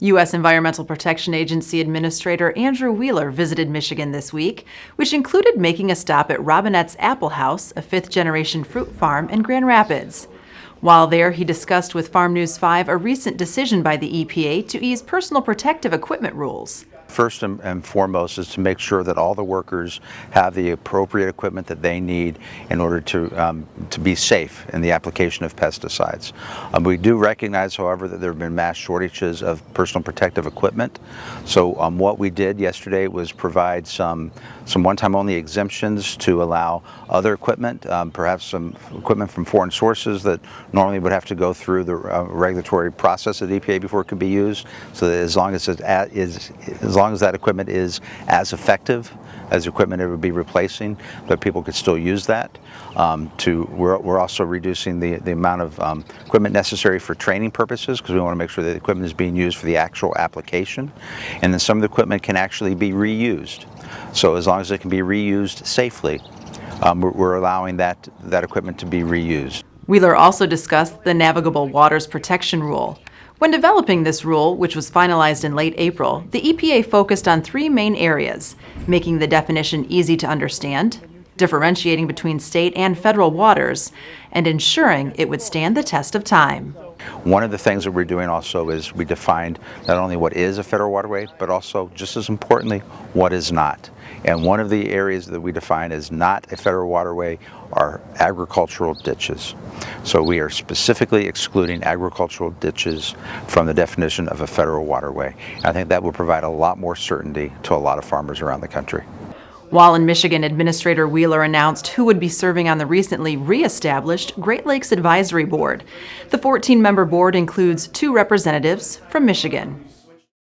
U.S. Environmental Protection Agency Administrator Andrew Wheeler visited Michigan this week, which included making a stop at Robinette's Apple House, a fifth-generation fruit farm in Grand Rapids. While there, he discussed with Farm News 5 a recent decision by the EPA to ease personal protective equipment rules. First and foremost is to make sure that all the workers have the appropriate equipment that they need in order to be safe in the application of pesticides. We do recognize, however, that there have been mass shortages of personal protective equipment. So what we did yesterday was provide some one-time only exemptions to allow other equipment, perhaps some equipment from foreign sources that normally would have to go through the regulatory process at EPA before it could be used. So that as long as that equipment is as effective as the equipment it would be replacing, that people could still use that. We're also reducing the amount of equipment necessary for training purposes, because we want to make sure that the equipment is being used for the actual application. And then some of the equipment can actually be reused. So as long as it can be reused safely, we're allowing that equipment to be reused. Wheeler also discussed the Navigable Waters Protection Rule. When developing this rule, which was finalized in late April, the EPA focused on three main areas: making the definition easy to understand, differentiating between state and federal waters, and ensuring it would stand the test of time. One of the things that we're doing also is we defined not only what is a federal waterway, but also, just as importantly, what is not. And one of the areas that we define as not a federal waterway are agricultural ditches. So we are specifically excluding agricultural ditches from the definition of a federal waterway. I think that will provide a lot more certainty to a lot of farmers around the country. While in Michigan, Administrator Wheeler announced who would be serving on the recently re-established Great Lakes Advisory Board. The 14-member board includes 2 representatives from Michigan.